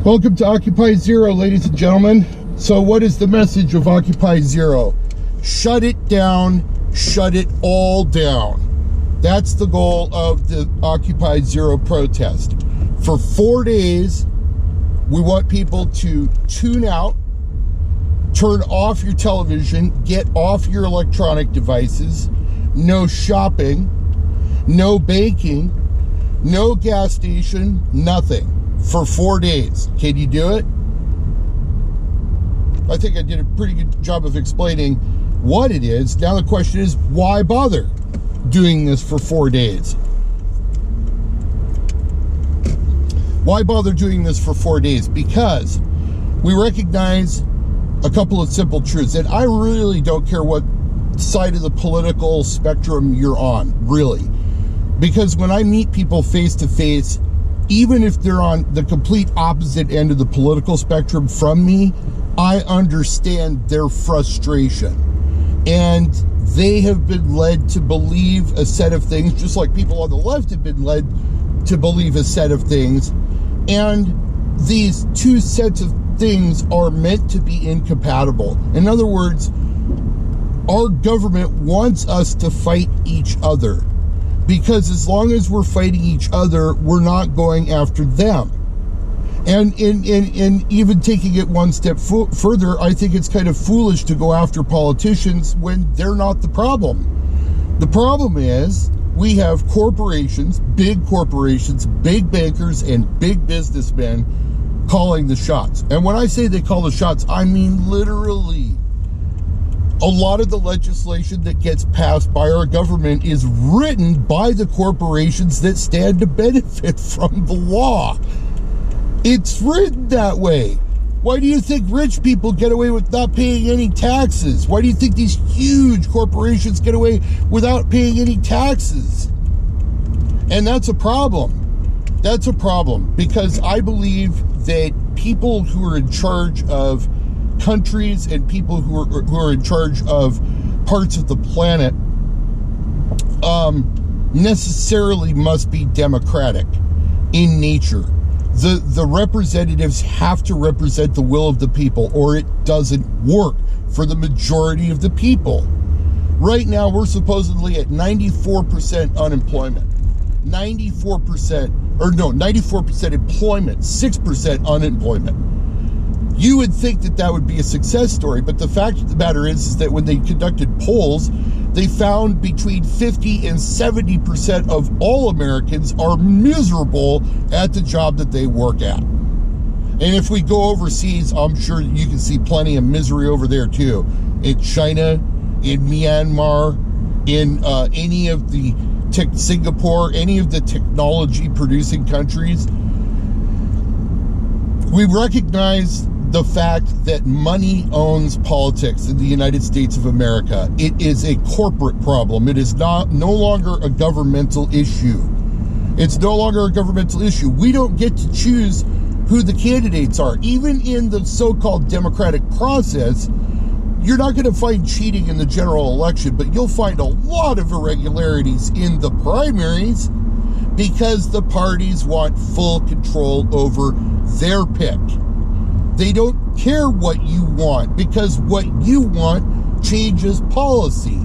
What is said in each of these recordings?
Welcome to Occupy Zero, ladies and gentlemen. So what is the message of Occupy Zero? Shut it down, shut it all down. That's the goal of the Occupy Zero protest. For 4 days, we want people to tune out, turn off your television, get off your electronic devices, no shopping, no baking, no gas station, nothing. For 4 days. Can you do it? I think I did a pretty good job of explaining what it is. Now the question is, why bother doing this for 4 days? Why bother doing this for 4 days? Because we recognize a couple of simple truths, and I really don't care what side of the political spectrum you're on, really. Because when I meet people face to face, even if they're on the complete opposite end of the political spectrum from me, I understand their frustration. And they have been led to believe a set of things, just like people on the left have been led to believe a set of things. And these two sets of things are meant to be incompatible. In other words, our government wants us to fight each other. Because as long as we're fighting each other, we're not going after them. And in even taking it one step further, I think it's kind of foolish to go after politicians when they're not the problem. The problem is we have corporations, big bankers, and big businessmen calling the shots. And when I say they call the shots, I mean literally. A lot of the legislation that gets passed by our government is written by the corporations that stand to benefit from the law. It's written that way. Why do you think rich people get away with not paying any taxes? Why do you think these huge corporations get away without paying any taxes? And that's a problem. That's a problem because I believe that people who are in charge of countries and people who are in charge of parts of the planet necessarily must be democratic in nature. The representatives have to represent the will of the people, or it doesn't work for the majority of the people. Right now, we're supposedly at 94% unemployment. 94% employment, 6% unemployment. You would think that that would be a success story, but the fact of the matter is that when they conducted polls, they found between 50 and 70% of all Americans are miserable at the job that they work at. And if we go overseas, I'm sure you can see plenty of misery over there too. In China, in Myanmar, in any of the Singapore, any of the technology producing countries. We recognize the fact that money owns politics in the United States of America. It is a corporate problem. It is no longer a governmental issue. It's no longer a governmental issue. We don't get to choose who the candidates are. Even in the so-called democratic process, you're not going to find cheating in the general election, but you'll find a lot of irregularities in the primaries because the parties want full control over their pick. They don't care what you want because what you want changes policy.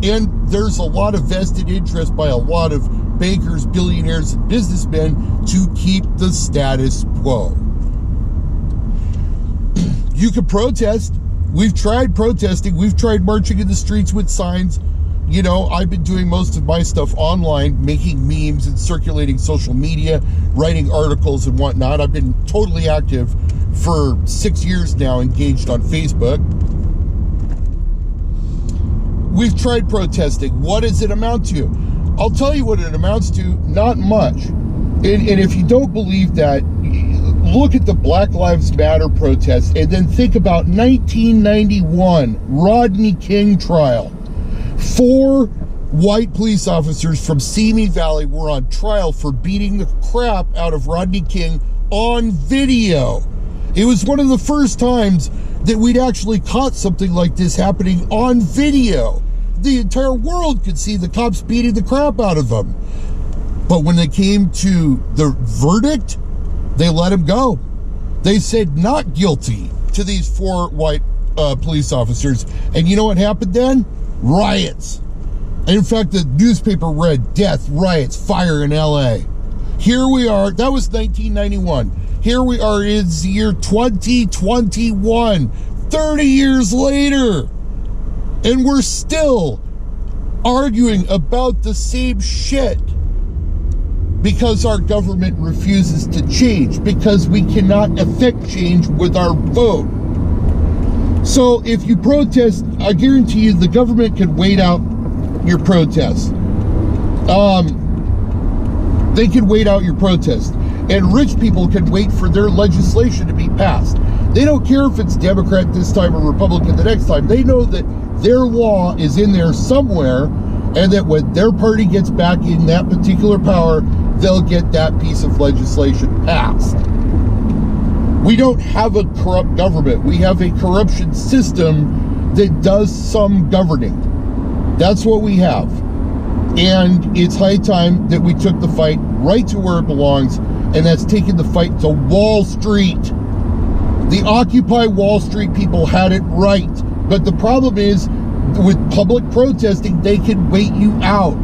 And there's a lot of vested interest by a lot of bankers, billionaires, and businessmen to keep the status quo. You can protest. We've tried protesting. We've tried marching in the streets with signs. You know, I've been doing most of my stuff online, making memes and circulating social media, writing articles and whatnot. I've been totally active for 6 years now, engaged on Facebook. We've tried protesting. What does it amount to? I'll tell you what it amounts to, not much. And if you don't believe that, look at the Black Lives Matter protests and then think about 1991 Rodney King trial. 4 white police officers from Simi Valley were on trial for beating the crap out of Rodney King on video. It was one of the first times that we'd actually caught something like this happening on video. The entire world could see the cops beating the crap out of them. But when it came to the verdict, They let him go. They said not guilty to these 4 white police officers. And you know what happened then? Riots. And in fact, the newspaper read death, riots, fire in LA. Here we are. That was 1991. Here we are in the year 2021, 30 years later. And we're still arguing about the same shit because our government refuses to change, because we cannot affect change with our vote. So if you protest, I guarantee you the government can wait out your protest. They can wait out your protest. And rich people can wait for their legislation to be passed. They don't care if it's Democrat this time or Republican the next time. They know that their law is in there somewhere, and that when their party gets back in that particular power, they'll get that piece of legislation passed. We don't have a corrupt government. We have a corruption system that does some governing. That's what we have. And it's high time that we took the fight right to where it belongs, and that's taking the fight to Wall Street. The Occupy Wall Street people had it right. But the problem is, with public protesting, they can wait you out.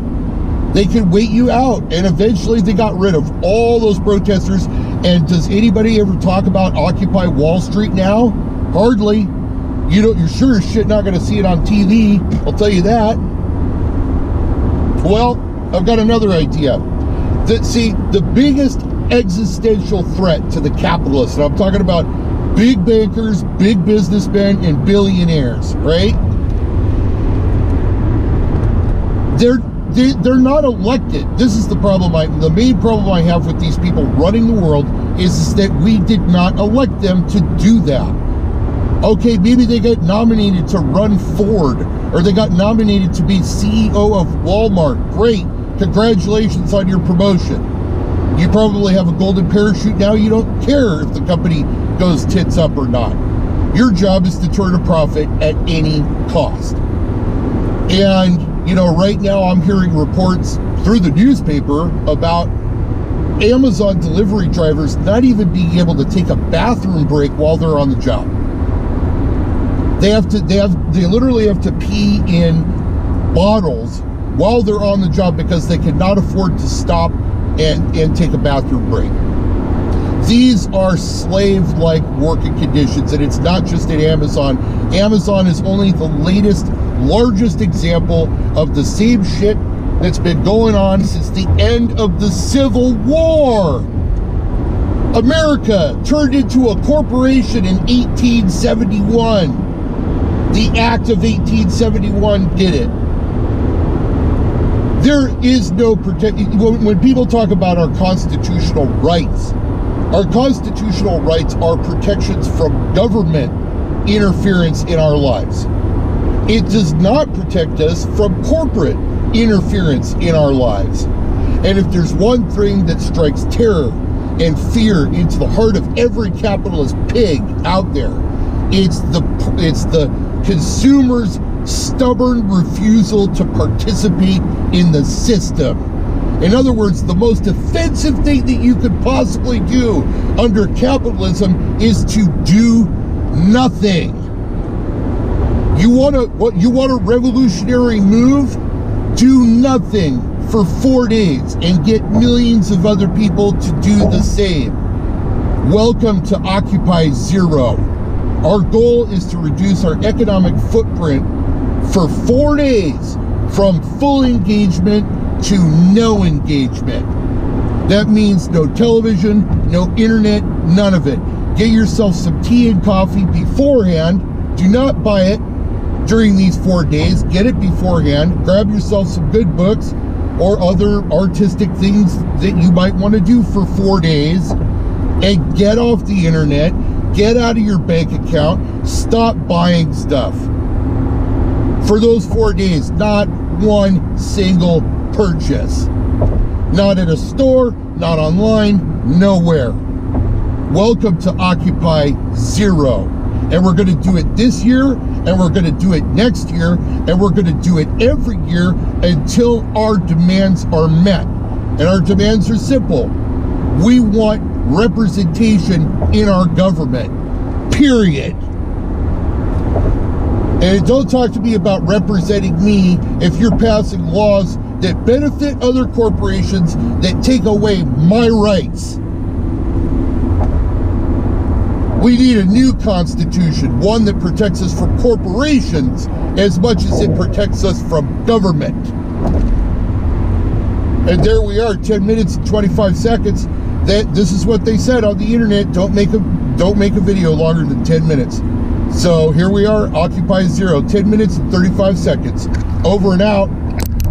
They can wait you out. And eventually they got rid of all those protesters. And does anybody ever talk about Occupy Wall Street now? Hardly. You're sure as shit not going to see it on TV. I'll tell you that. Well, I've got another idea. The biggest existential threat to the capitalists, and I'm talking about big bankers, big businessmen, and billionaires, right? They're not elected. This is the problem. The main problem I have with these people running the world is that we did not elect them to do that. Okay, maybe they got nominated to run Ford, or they got nominated to be CEO of Walmart. Great. Congratulations on your promotion. You probably have a golden parachute now. You don't care if the company goes tits up or not. Your job is to turn a profit at any cost. And, right now I'm hearing reports through the newspaper about Amazon delivery drivers not even being able to take a bathroom break while they're on the job. They literally have to pee in bottles while they're on the job because they cannot afford to stop and take a bathroom break. These are slave-like working conditions, and it's not just at Amazon. Amazon is only the largest example of the same shit that's been going on since the end of the Civil War. America turned into a corporation in 1871. The Act of 1871 did it. There is no protection. When people talk about our constitutional rights are protections from government interference in our lives. It does not protect us from corporate interference in our lives. And if there's one thing that strikes terror and fear into the heart of every capitalist pig out there, it's the consumer's stubborn refusal to participate in the system. In other words, the most offensive thing that you could possibly do under capitalism is to do nothing. You want a revolutionary move? Do nothing for 4 days and get millions of other people to do the same. Welcome to Occupy Zero. Our goal is to reduce our economic footprint for 4 days from full engagement to no engagement. That means no television, no internet, none of it. Get yourself some tea and coffee beforehand. Do not buy it during these 4 days. Get it beforehand. Grab yourself some good books or other artistic things that you might want to do for 4 days, and get off the internet. Get out of your bank account. Stop buying stuff. For those 4 days, not one single purchase. Not at a store, not online, nowhere. Welcome to Occupy Zero. And we're going to do it this year, and we're going to do it next year, and we're going to do it every year until our demands are met. And our demands are simple. We want representation in our government. Period. And don't talk to me about representing me if you're passing laws that benefit other corporations that take away my rights. We need a new constitution, one that protects us from corporations as much as it protects us from government. And there we are, 10 minutes and 25 seconds. This is what they said on the internet. Don't make a video longer than 10 minutes. So here we are, Occupy Zero, 10 minutes and 35 seconds. Over and out.